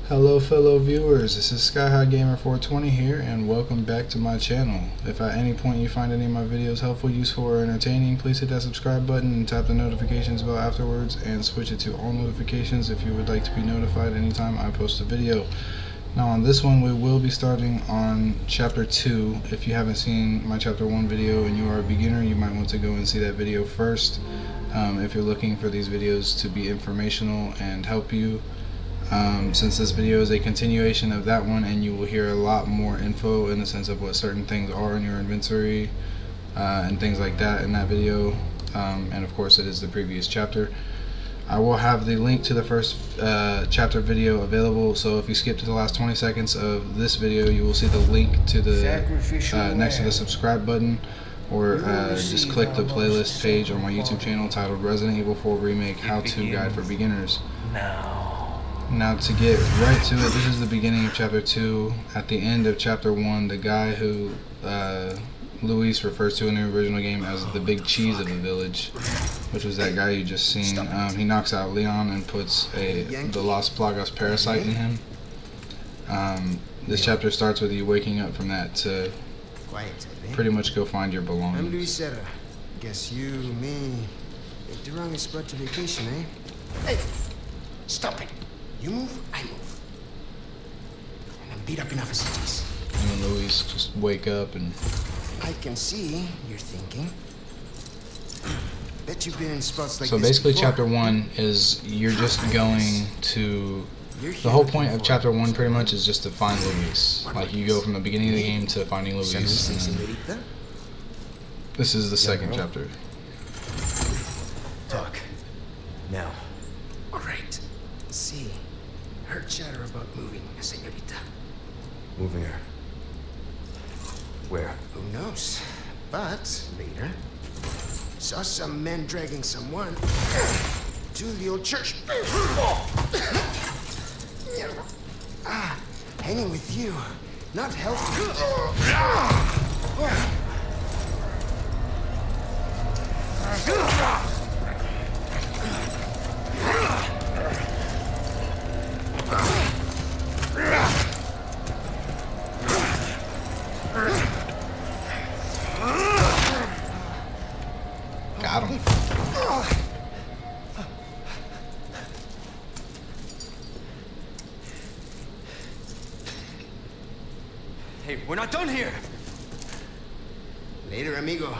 Hello fellow viewers, this is SkyHighGamer420 here and welcome back to my channel. If at any point you find any of my videos helpful, useful, or entertaining, please hit that subscribe button and tap the notifications bell afterwards and switch it to all notifications if you would like to be notified anytime I post a video. Now on this one we will be starting on Chapter 2. If you haven't seen my Chapter 1 video and you are a beginner, you might want to go and see that video first. If you're looking for these videos to be informational and help you. Since this video is a continuation of that one, and you will hear a lot more info in the sense of what certain things are in your inventory and things like that in that video, and of course it is the previous chapter. I will have the link to the first chapter video available, so if you skip to the last 20 seconds of this video, you will see the link to the next to the subscribe button, or just click the playlist page on my YouTube channel titled Resident Evil 4 Remake How-To Guide for Beginners. Now to get right to it, this is the beginning of Chapter 2. At the end of Chapter 1, the guy who Luis refers to in the original game as the big cheese of the village, which was that guy you just seen, he knocks out Leon and puts the Las Plagas parasite in him. This chapter starts with you waking up from that to pretty much go find your belongings. I'm Luis. Guess you, me, the wrong spot to vacation, eh? Hey, stop it. You move, I move. And I'm beat up enough as it is. And then Luis just wake up and... I can see you're thinking. Bet you've been in spots like so this basically before. Chapter 1 is you're just going to... The whole point of Chapter 1 pretty much is just to find Luis. Like you go from the beginning of the game to finding Luis. And then this is the second chapter. Talk. Now. Alright. See. Heard chatter about moving, señorita. Moving her. Where? Who knows? But later, saw some men dragging someone to the old church. Hanging with you, not healthy. Got him. Hey, we're not done here! Later, amigo.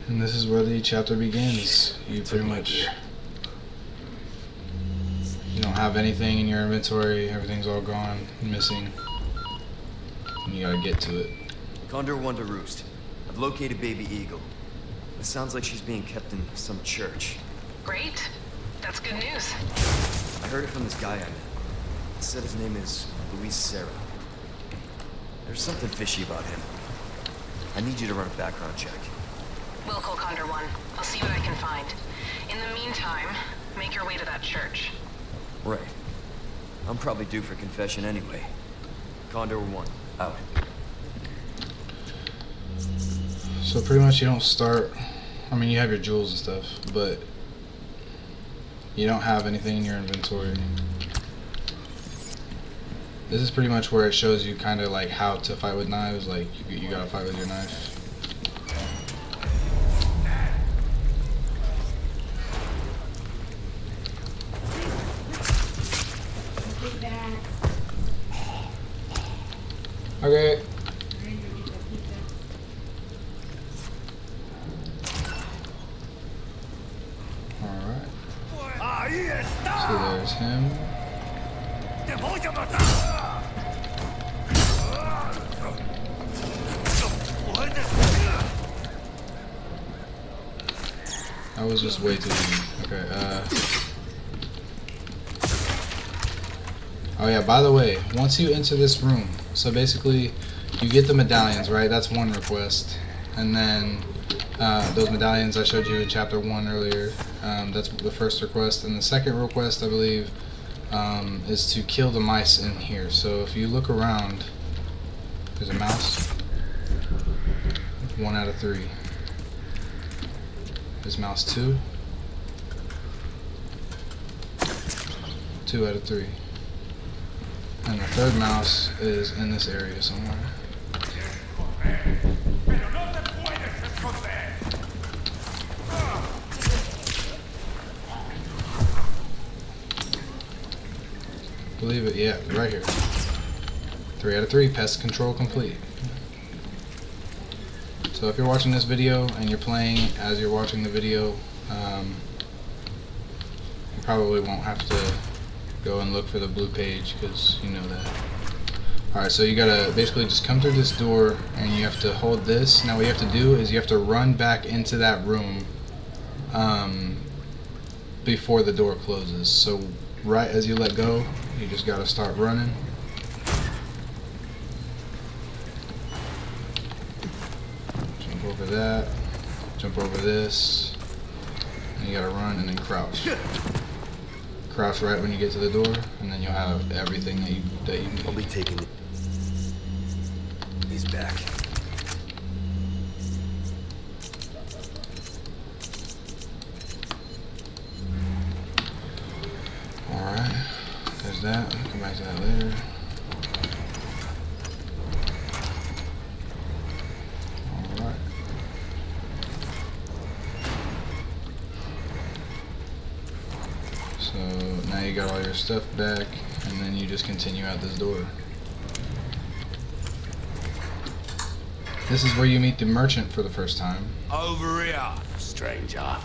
And this is where the chapter begins. You pretty much... You don't have anything in your inventory, everything's all gone, missing. And you gotta get to it. Condor 1 to roost. I've located Baby Eagle. It sounds like she's being kept in some church. Great. That's good news. I heard it from this guy I met. He said his name is Luis Serra. There's something fishy about him. I need you to run a background check. We'll call Condor 1. I'll see what I can find. In the meantime, make your way to that church. Right. I'm probably due for confession anyway. Condor 1, out. So pretty much you don't start... I mean, you have your jewels and stuff, but you don't have anything in your inventory. This is pretty much where it shows you kind of like how to fight with knives. Like you gotta fight with your knife. Okay. Alright. So there's him. That was just way too easy. Okay, oh yeah, by the way, once you enter this room, so basically you get the medallions, right? That's one request. And then those medallions I showed you in Chapter 1 earlier, that's the first request. And the second request, I believe, is to kill the mice in here. So if you look around, there's a mouse. 1 out of 3. Is mouse 2? 2 out of 3. And the third mouse is in this area somewhere. Believe it, yeah, right here. 3 out of 3, pest control complete. So if you're watching this video and you're playing as you're watching the video, you probably won't have to go and look for the blue page because you know that. Alright, so you gotta basically just come through this door and you have to hold this. Now what you have to do is you have to run back into that room before the door closes. So right as you let go, you just gotta start running. Jump over that, jump over this, and you gotta run and then crouch. Crouch right when you get to the door, and then you'll have everything that you need. I'll be taking these back. Alright, there's that. I'll come back to that later. Alright. So now you got all your stuff back, and then you just continue out this door. This is where you meet the merchant for the first time. Over here, stranger.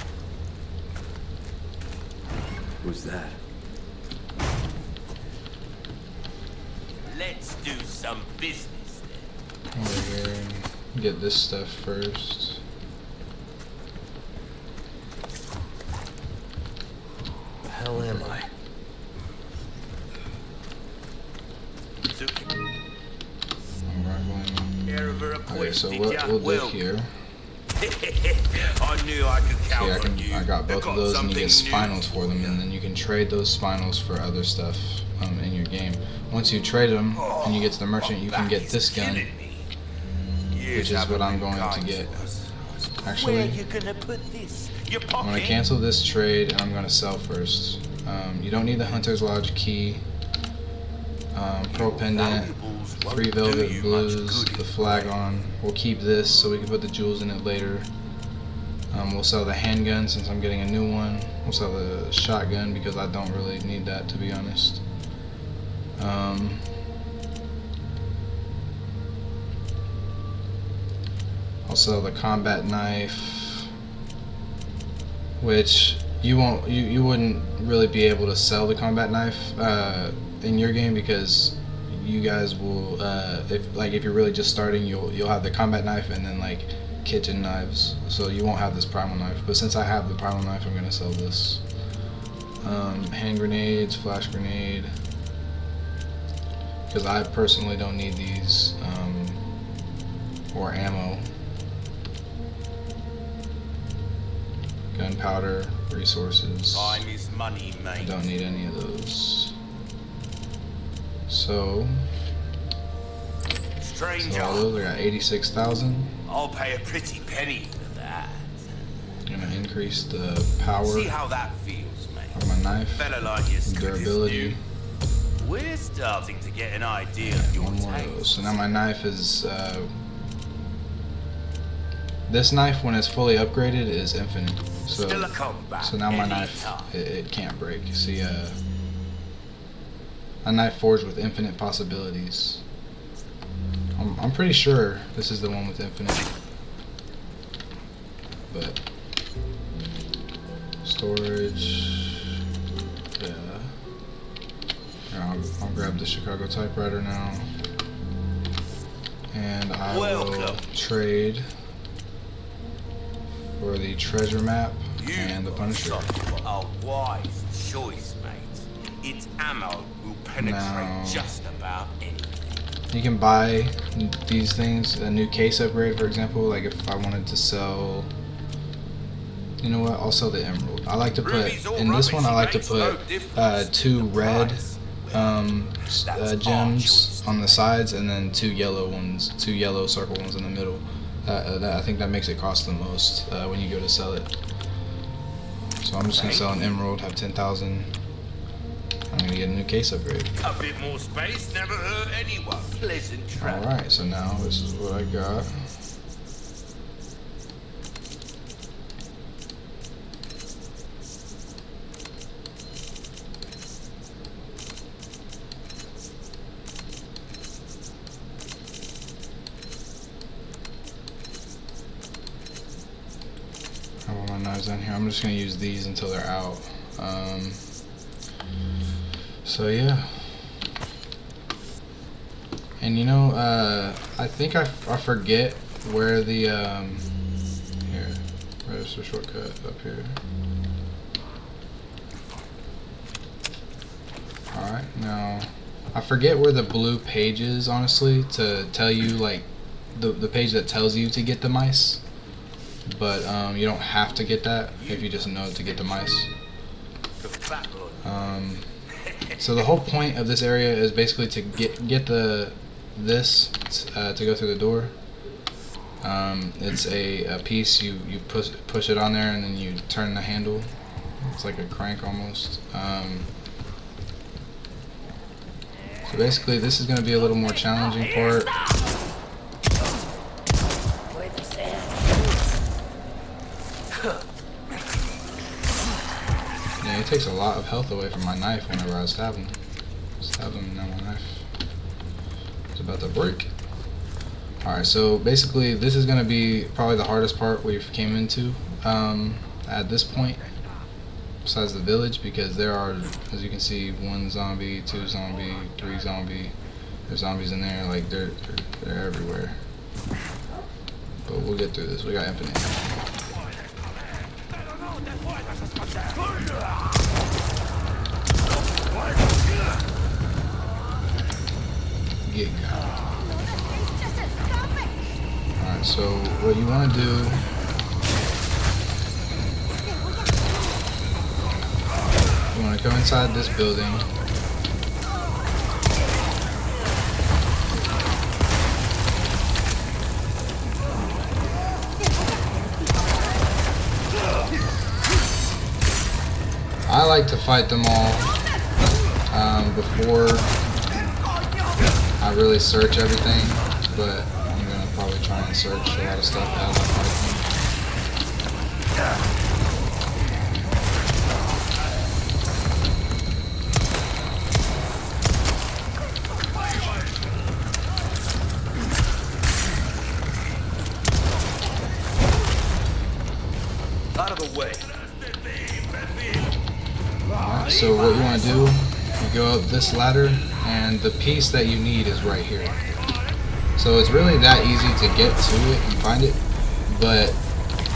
Who's that? Let's do some business then. Over here, get this stuff first. The hell am I? Okay, so we'll do here. I knew I could count on you. I got both of those, and you get spinals for them, and then you can trade those spinals for other stuff in your game. Once you trade them and you get to the merchant, you can get this gun, which is what I'm going to get. Actually, I'm going to cancel this trade, and I'm going to sell first. You don't need the Hunter's Lodge key, Pearl Pendant, 3 Velvet Blues, the Flagon. We'll keep this so we can put the jewels in it later. We'll sell the handgun since I'm getting a new one. We'll sell the shotgun because I don't really need that, to be honest. I'll sell the combat knife, which you wouldn't really be able to sell the combat knife in your game because you guys will if you're really just starting, you'll have the combat knife and then like kitchen knives, so you won't have this primal knife. But since I have the primal knife, I'm gonna sell this. Hand grenades, flash grenade, because I personally don't need these, or ammo. Gunpowder, resources. Time is money, mate. I don't need any of those. So Stranger, all those, I got 86,000. I'll pay a pretty penny for that. I'm gonna increase the power See how that feels, mate. of my knife, Fella like you, durability. We're starting to get an idea of your One more of those. taste. So now my knife is this knife, when it's fully upgraded, is infinite. Still a combat. So now my knife, anytime. it can't break. See, a knife forged with infinite possibilities. I'm pretty sure this is the one with infinite. But storage, yeah. Here, I'll grab the Chicago typewriter now, and I will trade for the treasure map and the Punisher. A wise choice, mate. Its ammo will penetrate Now, just about anything. you can buy these things, a new case upgrade, for example. Like if I wanted to sell, you know what? I'll sell the emerald. I like to put in this one. I like to put 2 red gems on the sides, and then 2 yellow ones, 2 yellow circle ones in the middle. I think that makes it cost the most when you go to sell it. So I'm just gonna sell an emerald, have 10,000. I'm gonna get a new case upgrade. A bit more space never hurt anyone. Pleasant travel. Alright, so now this is what I got. I have all my knives down here. I'm just gonna use these until they're out. So yeah. And you know, I think I forget where the here, where's the shortcut up here? Alright, now I forget where the blue page is, honestly, to tell you, like, the page that tells you to get the mice. But you don't have to get that if you just know to get the mice. So the whole point of this area is basically to get this to go through the door. It's a piece, you push it on there and then you turn the handle. It's like a crank almost. So basically this is going to be a little more challenging part. Yeah, it takes a lot of health away from my knife whenever I stab him. Now my knife is about to break. Alright, so basically this is going to be probably the hardest part we've came into at this point, besides the village, because there are, as you can see, 1 zombie, 2 zombie, 3 zombie. There's zombies in there, like they're everywhere. But we'll get through this. We got infinite. Get got. Alright, so what you want to do, you want to go inside this building. I like to fight them all before I really search everything, but I'm going to probably try and search a lot of stuff as I fight Out of the way. Alright, so what you want to do, you go up this ladder, and the piece that you need is right here. So it's really that easy to get to it and find it, but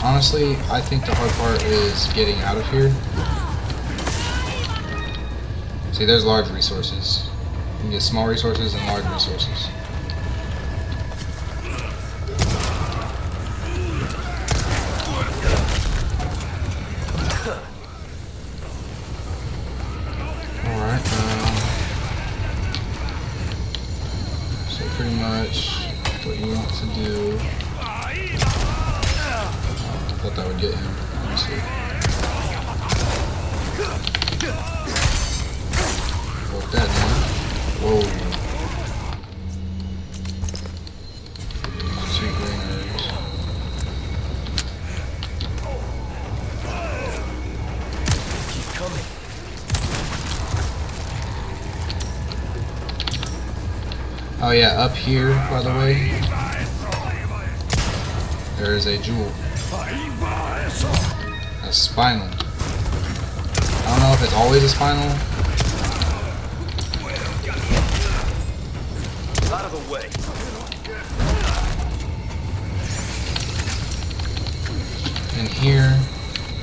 honestly, I think the hard part is getting out of here. See, there's large resources. You can get small resources and large resources. Alright, so pretty much what you want to do, I thought that would get him, let me see. Broke that down. Whoa. 2 green herbs. Keep coming. Oh yeah, up here, by the way, there is a jewel. A spinal. I don't know if it's always a spinal. Out of the way. And here,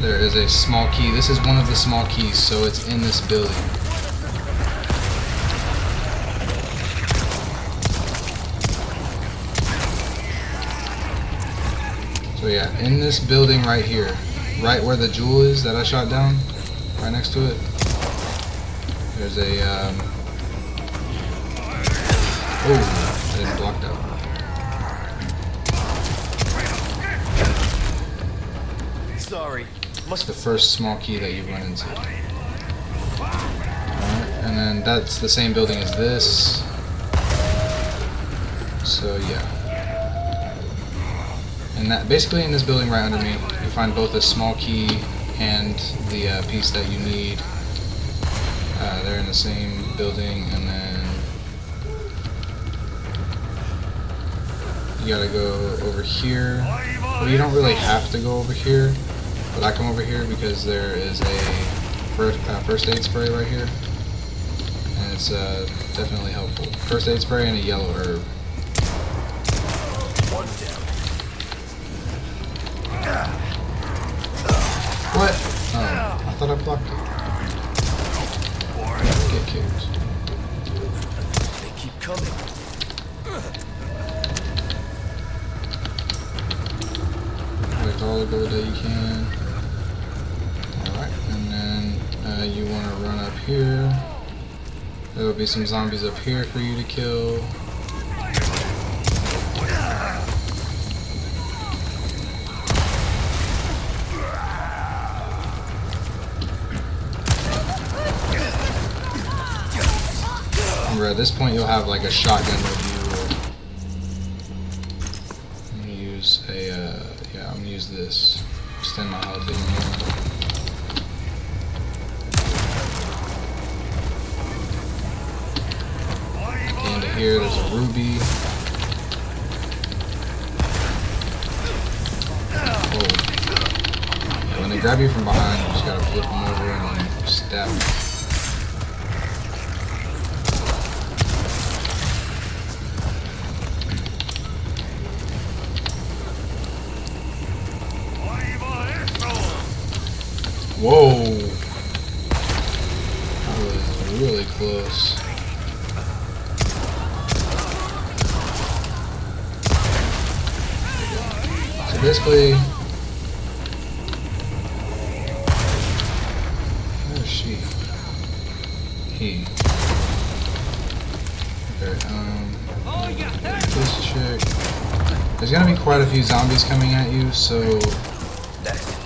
there is a small key. This is one of the small keys, so it's in this building. So yeah, in this building right here, right where the jewel is that I shot down, right next to it, there's a, oh, I didn't block that one. Sorry. Must the first small key that you run into. Alright, and then that's the same building as this. So yeah. And that basically in this building right under me, you find both a small key and the piece that you need. They're in the same building, and then you gotta go over here. Well, you don't really have to go over here, but I come over here because there is a first aid spray right here, and it's definitely helpful. First aid spray and a yellow herb. one down. What? Oh, I thought I blocked it. Get kicked. They keep coming. Collect all the gold that you can. Alright, and then you want to run up here. There will be some zombies up here for you to kill. Remember, at this point you'll have like a shotgun with you. I'm gonna use a yeah, I'm gonna use this. Extend my health even more. At the end of here, there's a ruby. Oh. Yeah, when they grab you from behind, you just gotta flip them over and then stab them. Whoa! That was really close. So basically, where is she? He. Okay, this chick. There's gonna be quite a few zombies coming at you, so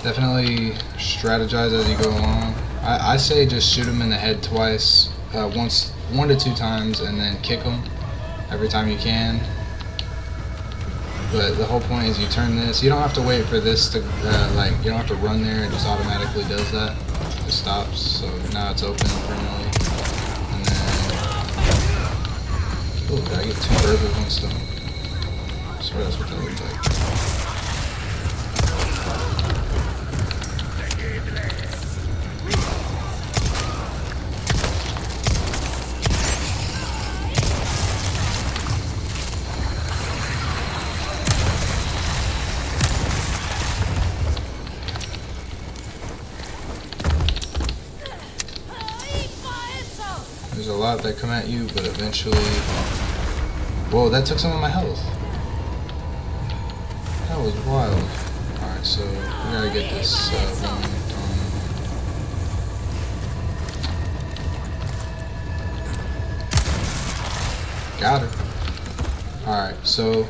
definitely strategize as you go along. I say just shoot them in the head twice, one to two times, and then kick them every time you can. But the whole point is you turn this. You don't have to wait for this to like. You don't have to run there. It just automatically does that. It stops. So now it's open permanently. And then, oh, did I get 2 birds with 1 stone? I swear that's what that looked like. There's a lot that come at you, but eventually... Whoa, that took some of my health. That was wild. Alright, so we gotta get this one done. Got her. Alright, so...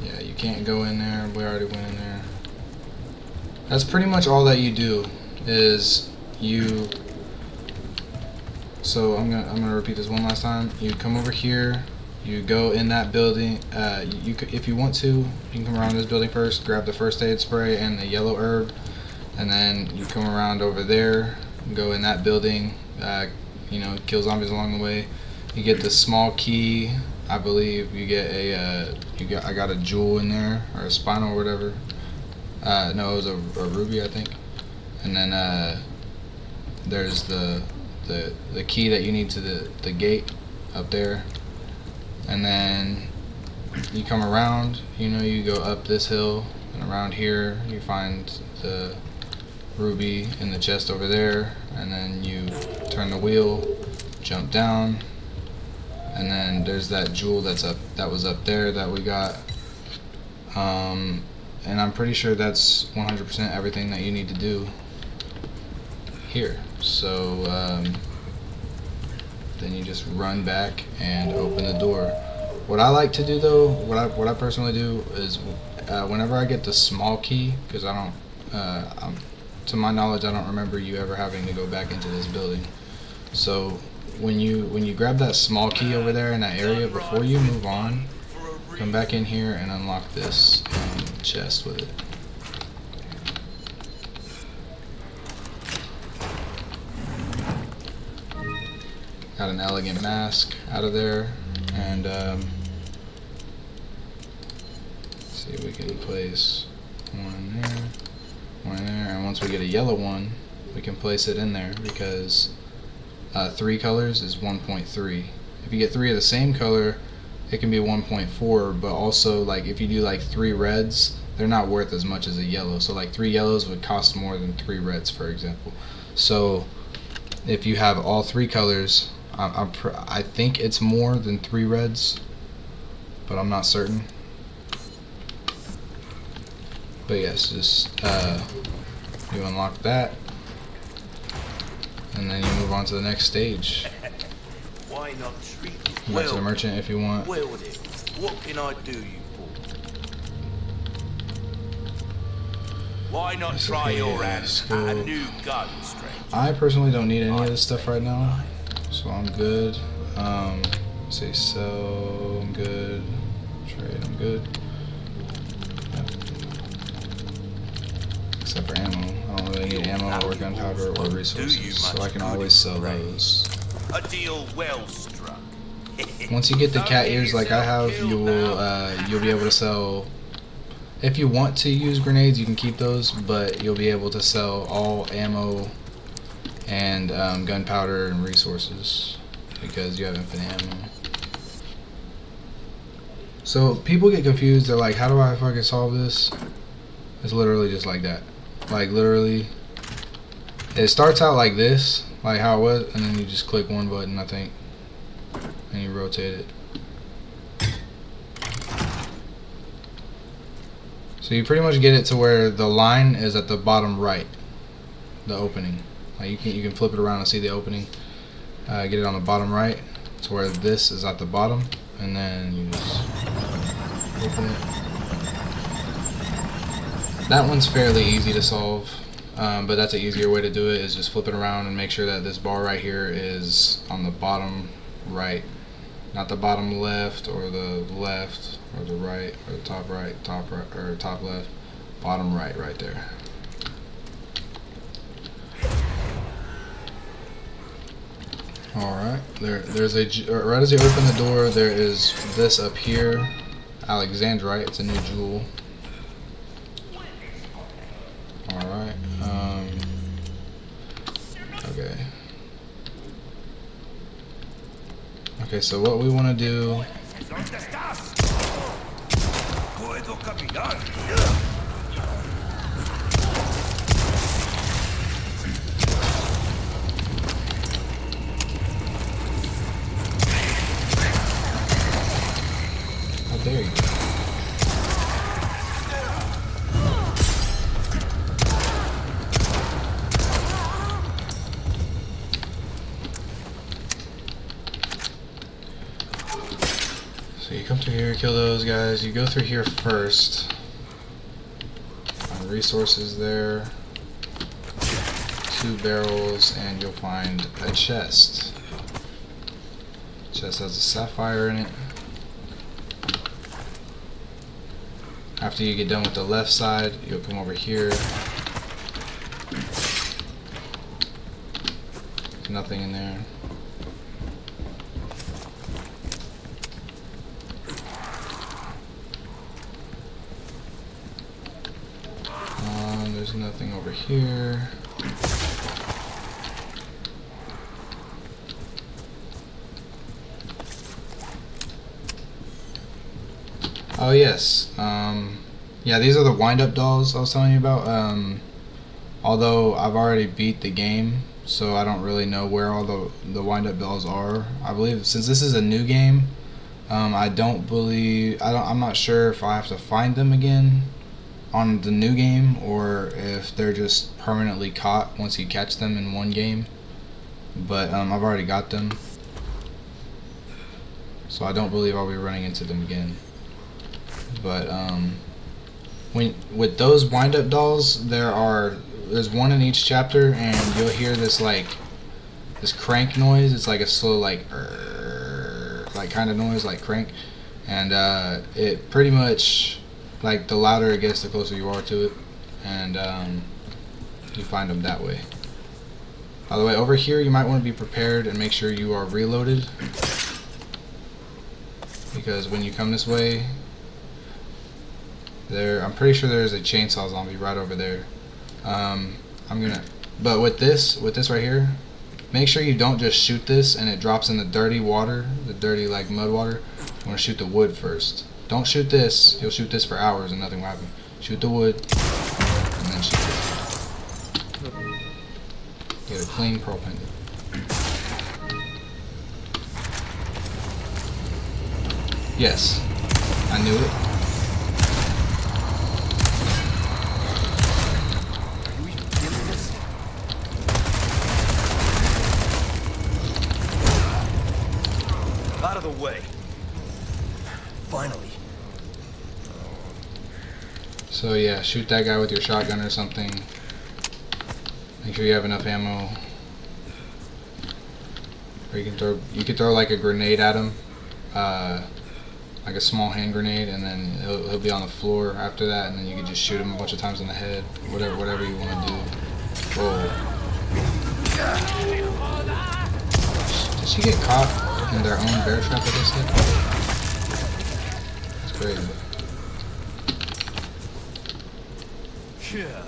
Yeah, you can't go in there. We already went in there. That's pretty much all that you do, is you... So I'm gonna repeat this one last time. You come over here, you go in that building. If you want to, you can come around this building first, grab the first aid spray and the yellow herb, and then you come around over there, go in that building. You know, kill zombies along the way. You get the small key. I believe you get a. I got a jewel in there, or a spinal or whatever. No, it was a ruby, I think. And then there's the key that you need to the gate up there, and then you come around. You know, you go up this hill and around here. You find the ruby in the chest over there, and then you turn the wheel, jump down, and then there's that jewel that was up there that we got. And I'm pretty sure that's 100% everything that you need to do here. So then you just run back and open the door. What I like to do though, what I personally do is whenever I get the small key, because I don't To my knowledge, I don't remember you ever having to go back into this building. So when you grab that small key over there in that area, before you move on, come back in here and unlock this chest with it. Got an elegant mask out of there, and see if we can place one in there, one in there, and once we get a yellow one, we can place it in there because 3 colors is 1.3. If you get 3 of the same color, it can be 1.4, but also like if you do like 3 reds, they're not worth as much as a yellow. So like 3 yellows would cost more than 3 reds, for example. So if you have all 3 colors, I think it's more than 3 reds, but I'm not certain. But yes, just you unlock that, and then you move on to the next stage. Why not treat it Go back to the merchant if you want. well then, what can I do you for? Why not It's try okay, your hand let's at go. a new gun, stranger? I personally don't need any of this stuff right now, so I'm good. Say so, I'm good. Trade, I'm good. Yep. Except for ammo. I don't really need ammo or gunpowder or resources, so I can always sell those. A deal well struck. Once you get the cat ears like I have, you'll be able to sell. If you want to use grenades, you can keep those, but you'll be able to sell all ammo and gunpowder and resources because you have infinite ammo. So people get confused. They're like, how do I fucking solve this? It's literally just like that. Like literally, it starts out like this, like how it was, and then you just click one button, I think, and you rotate it. So you pretty much get it to where the line is at the bottom right, the opening. Like you can flip it around and see the opening. Get it on the bottom right to where this is at the bottom, and then you just open it. That one's fairly easy to solve, but that's an easier way to do it, is just flip it around and make sure that this bar right here is on the bottom right, not the bottom left or the left or the right or the top right, or top left, bottom right, right there. Alright, there's a, right as you open the door, there is this up here, Alexandrite. It's a new jewel. Alright, okay. Okay, so what we want to do... Oh, there you go. So you come through here, kill those guys. You go through here first. Find resources there. 2 barrels, and you'll find a chest. Chest has a sapphire in it. After you get done with the left side, you'll come over here. There's nothing in there. There's nothing over here. Oh yes, yeah, these are the wind-up dolls I was telling you about. Although I've already beat the game, so I don't really know where all the wind-up dolls are. I believe since this is a new game, I'm not sure if I have to find them again on the new game or if they're just permanently caught once you catch them in one game. But I've already got them, so I don't believe I'll be running into them again. But with those wind-up dolls, there's one in each chapter, and you'll hear this this crank noise. It's like a slow like kind of noise, like crank, and it pretty much, like, the louder it gets, the closer you are to it, and you find them that way. By the way, over here you might want to be prepared and make sure you are reloaded, because when you come this way, I'm pretty sure there's a chainsaw zombie right over there. But with this right here, make sure you don't just shoot this and it drops in the dirty water, the dirty like mud water. You want to shoot the wood first. Don't shoot this. You'll shoot this for hours and nothing will happen. Shoot the wood and then shoot this. Get a clean pearl pendant. Yes, I knew it. Out of the way. Finally. So yeah, shoot that guy with your shotgun or something. Make sure you have enough ammo. Or you can throw like a grenade at him, like a small hand grenade, and then he'll be on the floor after that, and then you can just shoot him a bunch of times in the head. Whatever you want to do. Whoa. Did she get caught in their own bear trap, I guess? That's crazy. Yeah.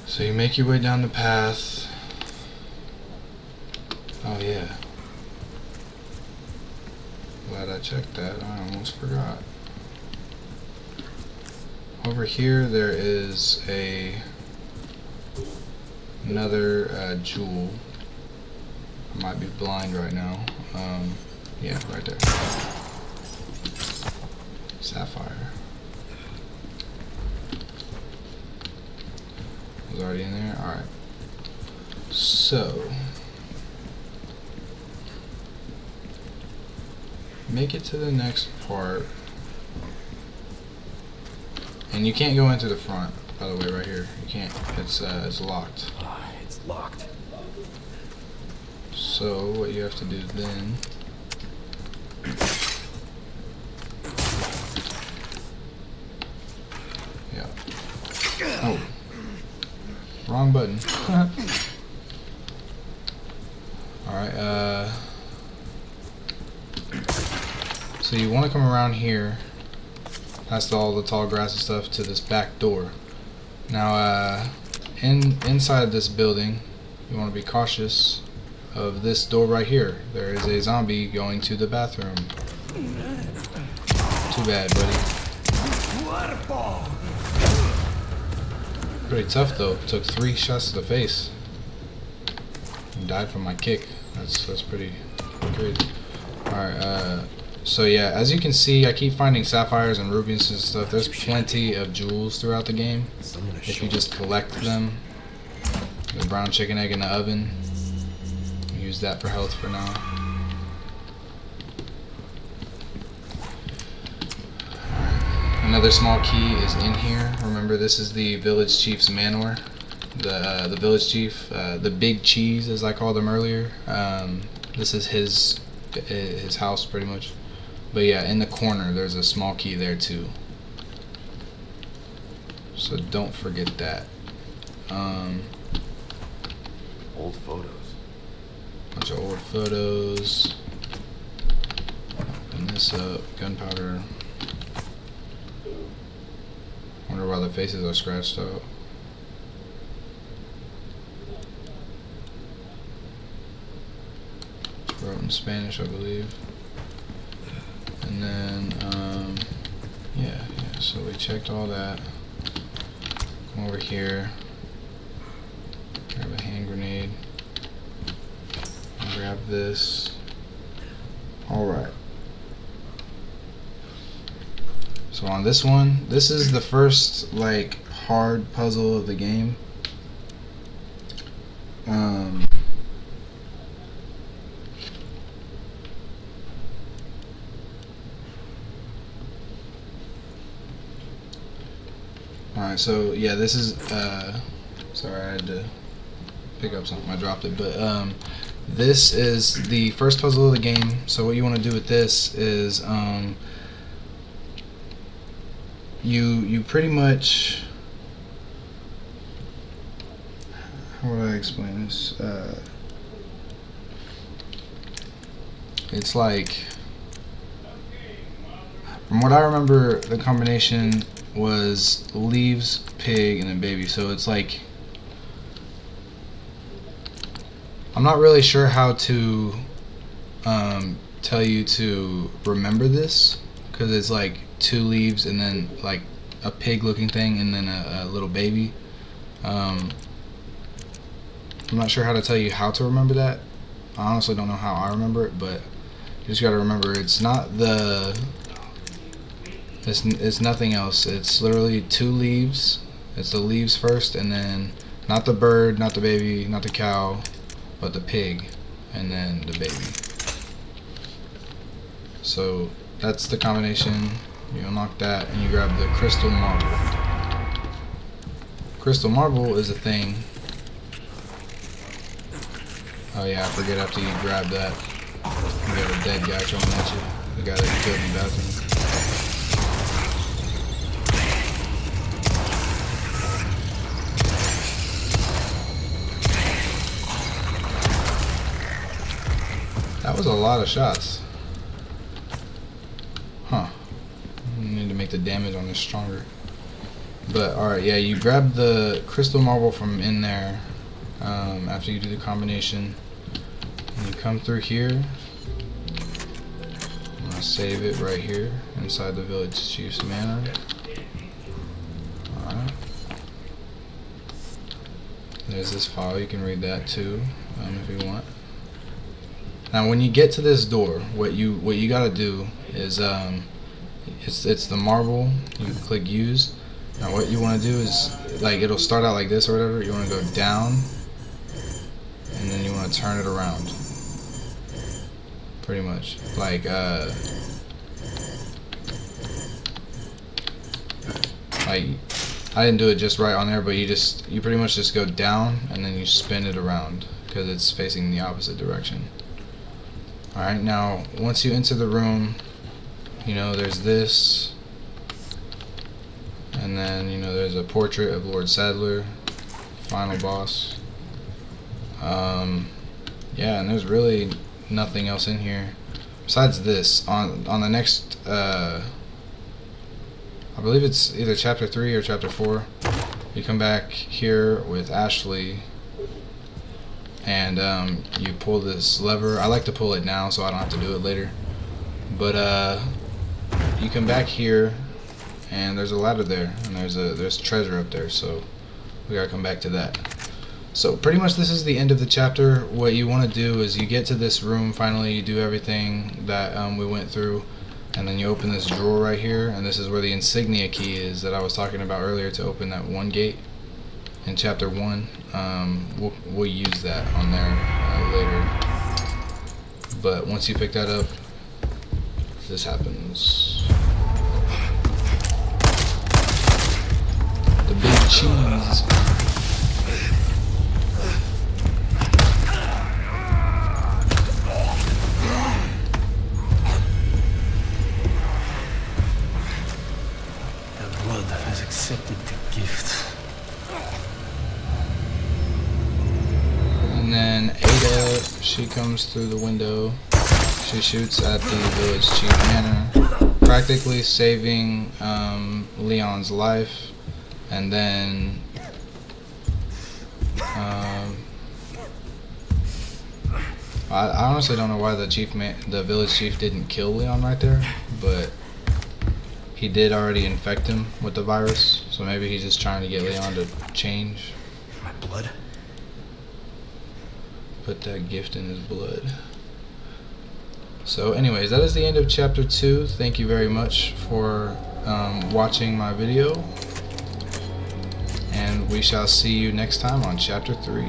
So you make your way down the path. Oh yeah. Glad I checked that. I almost forgot. Over here there is another jewel. I might be blind right now. Yeah, right there. Sapphire. Was already in there? Alright. So make it to the next part. And you can't go into the front, by the way, right here. You can't. It's locked. It's locked. So what you have to do then, yeah. Oh, wrong button. Alright, so you want to come around here past all the tall grass and stuff to this back door. Now inside this building you want to be cautious of this door right here. There is a zombie going to the bathroom. Too bad, buddy. Pretty tough though. Took 3 shots to the face. And died from my kick. That's pretty crazy. Alright, so yeah, as you can see, I keep finding sapphires and rubies and stuff. There's plenty of jewels throughout the game if you just collect them. The brown chicken egg in the oven. Use that for health for now. Another small key is in here. Remember, this is the village chief's manor. The village chief, the big cheese as I called him earlier. This is his house pretty much. But yeah, in the corner there's a small key there too. So don't forget that. Old photos. Bunch of old photos. Open this up. Gunpowder. Wonder why the faces are scratched out. Wrote in Spanish, I believe. And then, yeah, so we checked all that. Come over here. Grab a hand grenade. Grab this. Alright. So on this one, this is the first, like, hard puzzle of the game. Alright, so yeah, this is sorry, I had to pick up something, I dropped it, but this is the first puzzle of the game. So what you want to do with this is you pretty much, how would I explain this? It's like, from what I remember, the combination was leaves, pig, and then baby. So it's like, I'm not really sure how to tell you to remember this, because it's like 2 leaves and then like a pig looking thing and then a little baby. I'm not sure how to tell you how to remember that. I honestly don't know how I remember it, but you just gotta remember it's not the, it's nothing else. It's literally 2 leaves. It's the leaves first, and then not the bird, not the baby, not the cow, but the pig, and then the baby. So that's the combination. You unlock that and you grab the crystal marble. Crystal marble is a thing. Oh yeah, I forget, after you grab that, you got a dead guy coming at you. The guy that you killed in the bathroom. That was a lot of shots. Huh. I need to make the damage on this stronger. But alright, yeah, you grab the crystal marble from in there after you do the combination. And you come through here. I'm gonna save it right here inside the village chief's manor. Alright. There's this file, you can read that too if you want. Now when you get to this door, what you gotta do is it's the marble. You click use. Now what you want to do is, like, it'll start out like this or whatever. You want to go down, and then you want to turn it around. Pretty much, like I didn't do it just right on there, but you pretty much just go down and then you spin it around because it's facing the opposite direction. Alright, now once you enter the room, you know, there's this, and then, you know, there's a portrait of Lord Sadler, final boss. Yeah, and there's really nothing else in here besides this. On the next, I believe it's either chapter 3 or chapter 4, you come back here with Ashley, and you pull this lever. I like to pull it now so I don't have to do it later. But you come back here, and there's a ladder there, and there's treasure up there, so we gotta come back to that. So pretty much this is the end of the chapter. What you want to do is you get to this room finally, you do everything that we went through, and then you open this drawer right here, and this is where the insignia key is that I was talking about earlier to open that one gate in chapter 1. We'll use that on there later, but once you pick that up, this happens. The big cheese. The blood has accepted the gift. And then Ada, she comes through the window. She shoots at the village chief manor, practically saving Leon's life. And then I honestly don't know why the village chief didn't kill Leon right there, but he did already infect him with the virus, so maybe he's just trying to get Leon to change. My blood? Put that gift in his blood. So anyways, that is the end of chapter 2. Thank you very much for watching my video, and we shall see you next time on chapter 3.